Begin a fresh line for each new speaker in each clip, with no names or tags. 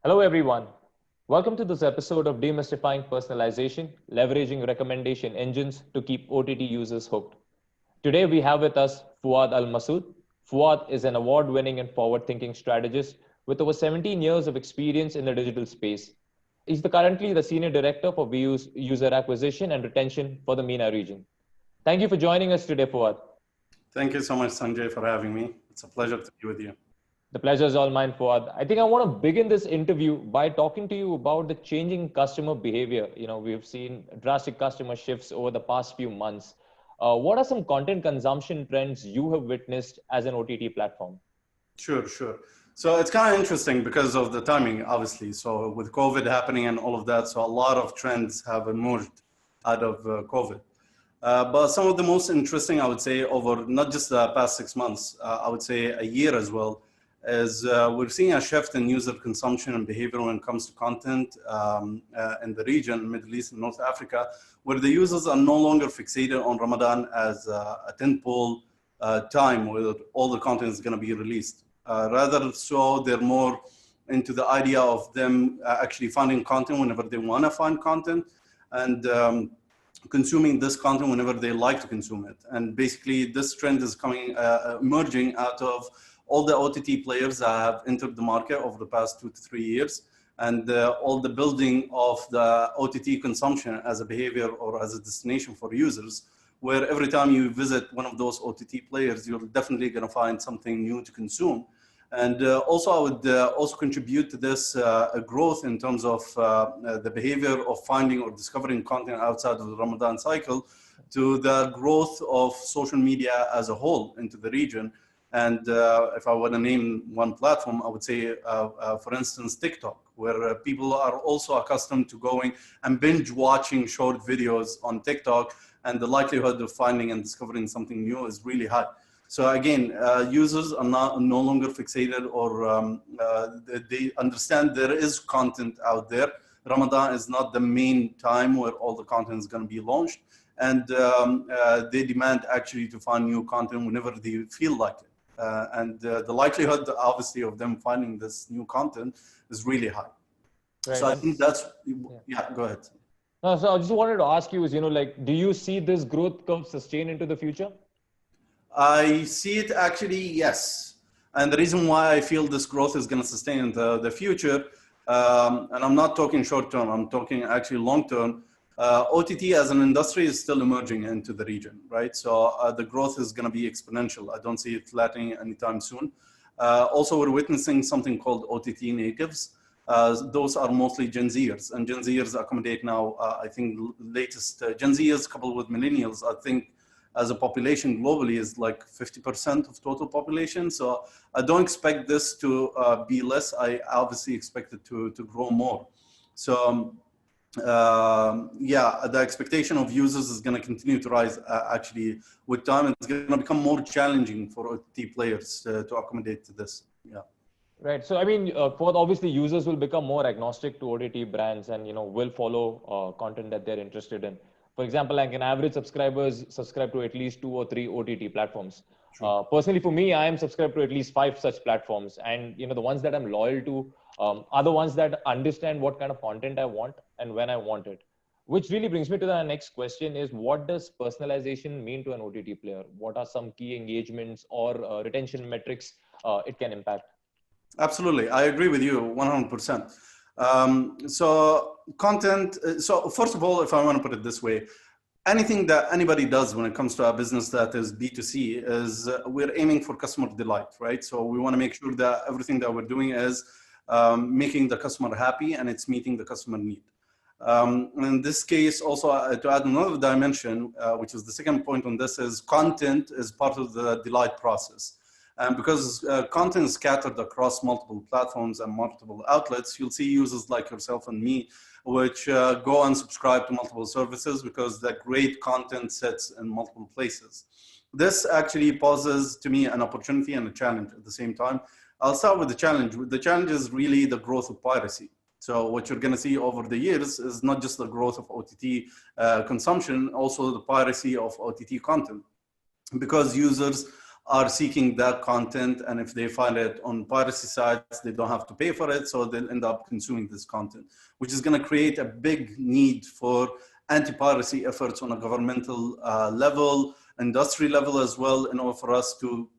Hello, everyone. Welcome to this episode of Demystifying Personalization, leveraging recommendation engines to keep OTT users hooked. Today, we have with us Fuad Almasoud. Fuad is an award winning and forward thinking strategist with over 17 years of experience in the digital space. He's currently the Senior Director for VU's User Acquisition and Retention for the MENA region. Thank you for joining us today, Fuad.
Thank you so much, Sanjay, for having me. It's a pleasure to be with you.
The pleasure is all mine, Fuad. I think I want to begin this interview by talking to you about the changing customer behavior. We've seen drastic customer shifts over the past few months. What are some content consumption trends you have witnessed as an OTT platform?
Sure. So it's kind of interesting because of the timing, obviously. So with COVID happening and all of that, so a lot of trends have emerged out of COVID. But some of the most interesting, I would say, over not just the past 6 months, I would say a year as well, is we're seeing a shift in user consumption and behavior when it comes to content in the region, Middle East and North Africa, where the users are no longer fixated on Ramadan as a tentpole time where all the content is going to be released. Rather so, they're more into the idea of them actually finding content whenever they want to find content and consuming this content whenever they like to consume it. And basically, this trend is emerging out of all the OTT players that have entered the market over the past 2 to 3 years, and all the building of the OTT consumption as a behavior or as a destination for users, where every time you visit one of those OTT players, you're definitely going to find something new to consume. And also, I would also contribute to this growth in terms of the behavior of finding or discovering content outside of the Ramadan cycle to the growth of social media as a whole into the region. And if I want to name one platform, I would say, for instance, TikTok, where people are also accustomed to going and binge watching short videos on TikTok, and the likelihood of finding and discovering something new is really high. So again, users are no longer fixated, or they understand there is content out there. Ramadan is not the main time where all the content is going to be launched, and they demand actually to find new content whenever they feel like it. And the likelihood, obviously, of them finding this new content is really high. Right. So I think that's, go ahead.
No, so I just wanted to ask you is, do you see this growth curve sustain into the future?
I see it actually, yes. And the reason why I feel this growth is going to sustain in the future, and I'm not talking short term, I'm talking actually long term, OTT as an industry is still emerging into the region, right? So the growth is going to be exponential. I don't see it flattening anytime soon. Also, we're witnessing something called OTT natives. Those are mostly Gen Zers, and Gen Zers accommodate now, I think, latest Gen Zers coupled with millennials, I think, as a population globally is like 50% of total population. So I don't expect this to be less. I obviously expect it to grow more. So the expectation of users is going to continue to rise actually with time. It's going to become more challenging for OTT players to accommodate to this. Yeah.
Right. So, I mean, obviously users will become more agnostic to OTT brands and, will follow content that they're interested in. For example, like an average subscribers subscribe to at least 2 or 3 OTT platforms. Personally, for me, I am subscribed to at least 5 such platforms. And, the ones that I'm loyal to are the ones that understand what kind of content I want and when I want it. Which really brings me to the next question is, what does personalization mean to an OTT player? What are some key engagements or retention metrics it can impact?
Absolutely. I agree with you 100%. So first of all, if I want to put it this way, anything that anybody does when it comes to a business that is B2C is we're aiming for customer delight, right? So we want to make sure that everything that we're doing is making the customer happy and it's meeting the customer need. In this case, also to add another dimension, which is the second point on this, is content is part of the delight process. And because content is scattered across multiple platforms and multiple outlets, you'll see users like yourself and me, which go and subscribe to multiple services because that great content sits in multiple places. This actually poses to me an opportunity and a challenge at the same time. I'll start with the challenge. The challenge is really the growth of piracy. So what you're going to see over the years is not just the growth of OTT consumption, also the piracy of OTT content, because users are seeking that content, and if they find it on piracy sites, they don't have to pay for it, so they'll end up consuming this content, which is going to create a big need for anti-piracy efforts on a governmental level, industry level as well, in order for us to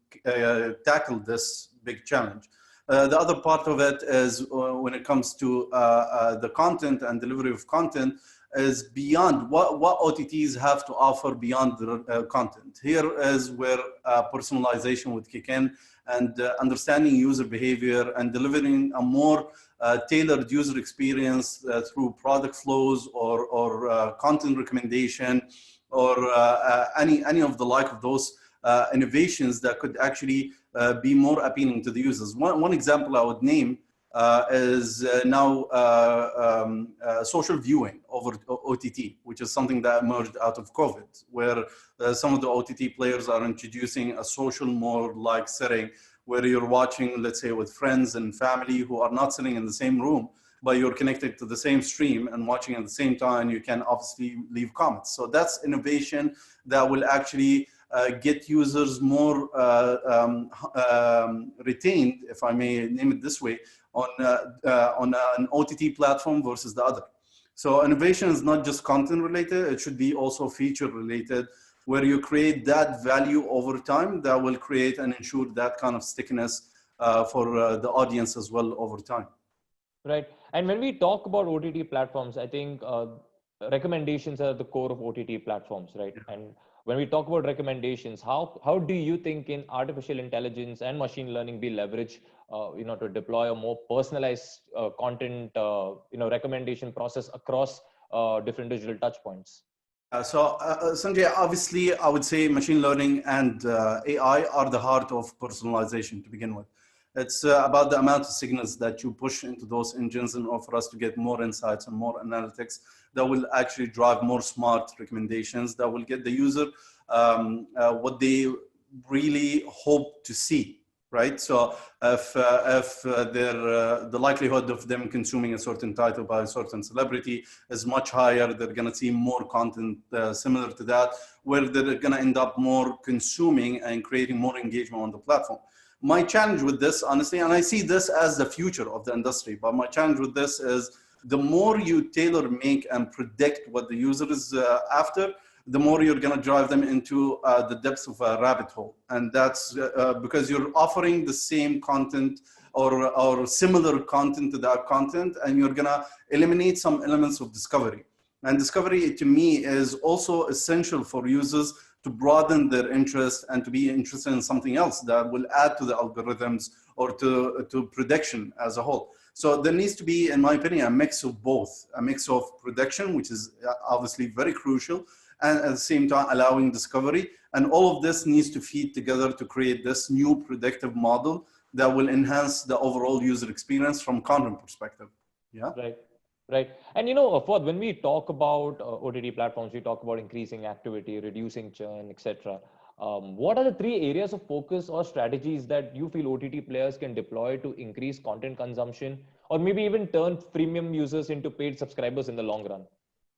tackle this big challenge. The other part of it is when it comes to the content and delivery of content is beyond what OTTs have to offer beyond the content. Here is where personalization would kick in, and understanding user behavior and delivering a more tailored user experience through product flows or content recommendation or any of the like of those innovations that could actually be more appealing to the users. One example I would name is now social viewing over OTT, which is something that emerged out of COVID, where some of the OTT players are introducing a social more like setting where you're watching, let's say, with friends and family who are not sitting in the same room, but you're connected to the same stream and watching at the same time. You can obviously leave comments. So that's innovation that will actually get users more retained, if I may name it this way, on an OTT platform versus the other. So innovation is not just content related, it should be also feature related, where you create that value over time that will create and ensure that kind of stickiness for the audience as well over time.
Right. And when we talk about OTT platforms, I think recommendations are at the core of OTT platforms, right? Yeah. And when we talk about recommendations, how do you think in artificial intelligence and machine learning be leveraged, to deploy a more personalized content, recommendation process across different digital touch points?
So Sanjay, obviously, I would say machine learning and AI are the heart of personalization to begin with. It's about the amount of signals that you push into those engines in order for us to get more insights and more analytics that will actually drive more smart recommendations that will get the user what they really hope to see, right? So if the likelihood of them consuming a certain title by a certain celebrity is much higher, they're going to see more content similar to that, where they're going to end up more consuming and creating more engagement on the platform. My challenge with this, honestly, and I see this as the future of the industry, but my challenge with this is the more you tailor make and predict what the user is after, the more you're going to drive them into the depths of a rabbit hole. And that's because you're offering the same content or similar content to that content, and you're going to eliminate some elements of discovery. And discovery, to me, is also essential for users to broaden their interest and to be interested in something else that will add to the algorithms or to prediction as a whole. So there needs to be, in my opinion, a mix of both, a mix of prediction, which is obviously very crucial, and at the same time allowing discovery. And all of this needs to feed together to create this new predictive model that will enhance the overall user experience from content perspective. Yeah.
Right. Right. And, Fuad, when we talk about OTT platforms, we talk about increasing activity, reducing churn, etc. What are the 3 areas of focus or strategies that you feel OTT players can deploy to increase content consumption, or maybe even turn freemium users into paid subscribers in the long run?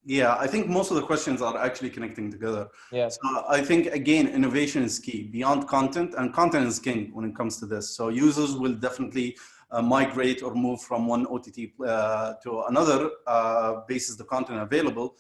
Yeah, I think most of the questions are actually connecting together.
Yeah.
So I think, again, innovation is key beyond content, and content is king when it comes to this. So users will definitely migrate or move from one OTT to another basis the content available.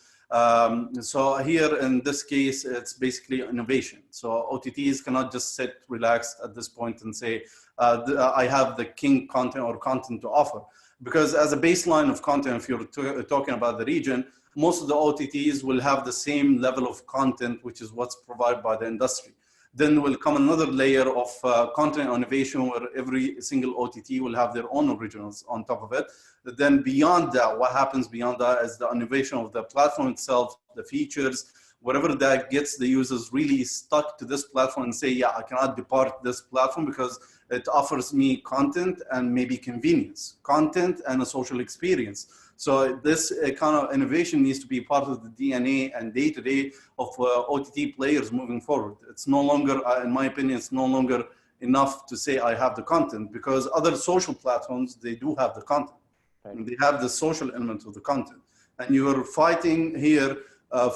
So here in this case, it's basically innovation. So OTTs cannot just sit relaxed at this point and say, I have the king content or content to offer. Because as a baseline of content, if you're talking about the region, most of the OTTs will have the same level of content, which is what's provided by the industry. Then will come another layer of content innovation where every single OTT will have their own originals on top of it. But then beyond that, what happens beyond that is the innovation of the platform itself, the features, whatever that gets the users really stuck to this platform and say, yeah, I cannot depart this platform because it offers me content and maybe convenience, content and a social experience. So this kind of innovation needs to be part of the DNA and day-to-day of OTT players moving forward. It's no longer, in my opinion, it's no longer enough to say I have the content, because other social platforms, they do have the content. Right. And they have the social element of the content. And you're fighting here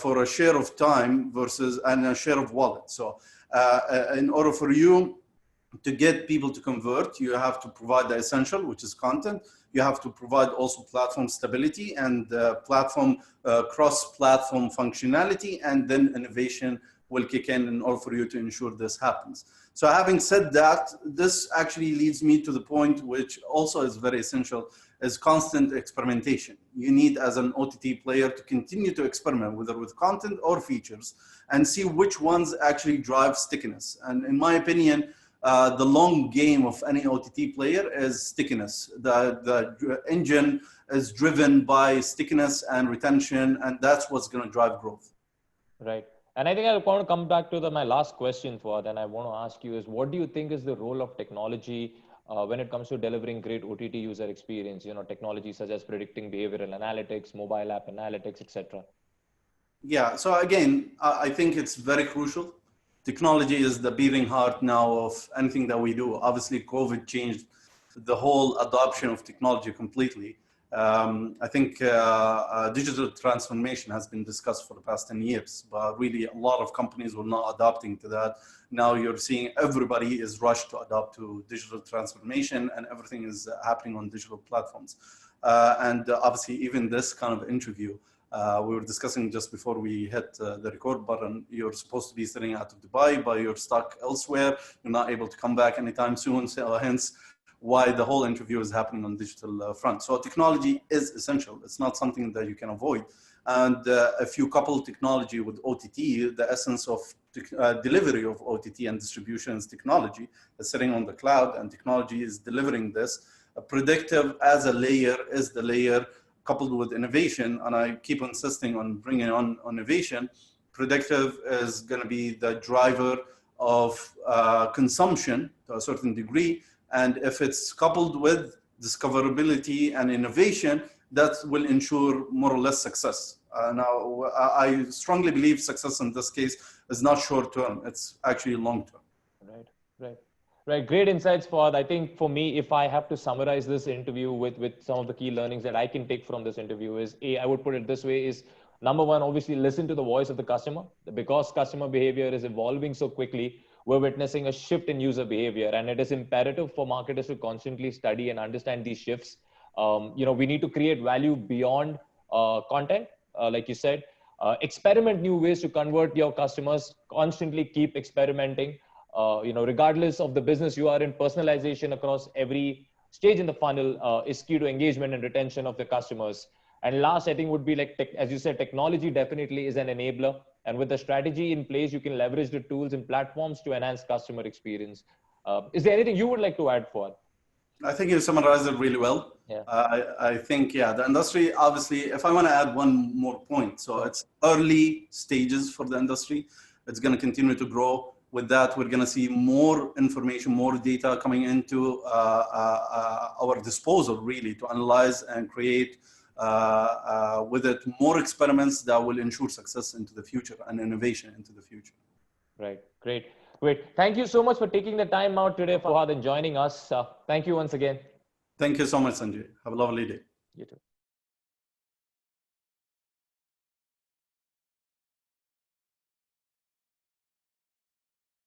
for a share of time versus and a share of wallet. So In order for you to get people to convert, you have to provide the essential, which is content. You have to provide also platform stability and platform cross-platform functionality, and then innovation will kick in order for you to ensure this happens. So having said that, this actually leads me to the point which also is very essential, is constant experimentation. You need, as an OTT player, to continue to experiment, whether with content or features, and see which ones actually drive stickiness. And in my opinion, the long game of any OTT player is stickiness. The engine is driven by stickiness and retention, and that's what's going to drive growth.
Right. And I think I want to come back to my last question, Fuad, and I want to ask you is, what do you think is the role of technology when it comes to delivering great OTT user experience? You know, technology such as predicting behavioral analytics, mobile app analytics, etc.
Yeah. So again, I think it's very crucial. Technology is the beating heart now of anything that we do. Obviously, COVID changed the whole adoption of technology completely. I think digital transformation has been discussed for the past 10 years, but really a lot of companies were not adopting to that. Now you're seeing everybody is rushed to adopt to digital transformation, and everything is happening on digital platforms. And obviously, even this kind of interview, we were discussing just before we hit the record button, you're supposed to be sitting out of Dubai, but you're stuck elsewhere. You're not able to come back anytime soon, so hence why the whole interview is happening on digital front. So technology is essential. It's not something that you can avoid. And if you couple technology with OTT, the essence of delivery of OTT and distribution is technology. It's sitting on the cloud, and technology is delivering this. Predictive as a layer is the layer, coupled with innovation, and I keep insisting on bringing on innovation. Predictive is going to be the driver of consumption to a certain degree, and if it's coupled with discoverability and innovation, that will ensure more or less success. Now, I strongly believe success in this case is not short term, it's actually long term.
Right. Great insights, Fuad. I think for me, if I have to summarize this interview with some of the key learnings that I can take from this interview is, I would put it this way, is number one, obviously listen to the voice of the customer. Because customer behavior is evolving so quickly, we're witnessing a shift in user behavior, and it is imperative for marketers to constantly study and understand these shifts. We need to create value beyond content, like you said. Experiment new ways to convert your customers, constantly keep experimenting. Regardless of the business you are in, personalization across every stage in the funnel is key to engagement and retention of the customers. And last, I think would be like, as you said, technology definitely is an enabler. And with the strategy in place, you can leverage the tools and platforms to enhance customer experience. Is there anything you would like to add, Fuad?
I think you summarized it really well.
Yeah.
I think, the industry, obviously, if I want to add one more point, so it's early stages for the industry. It's going to continue to grow. With that, we're going to see more information, more data coming into our disposal, really, to analyze and create with it more experiments that will ensure success into the future and innovation into the future.
Right. Great. Thank you so much for taking the time out today, Fuad, and joining us. Thank you once again.
Thank you so much, Sanjay. Have a lovely day.
You too.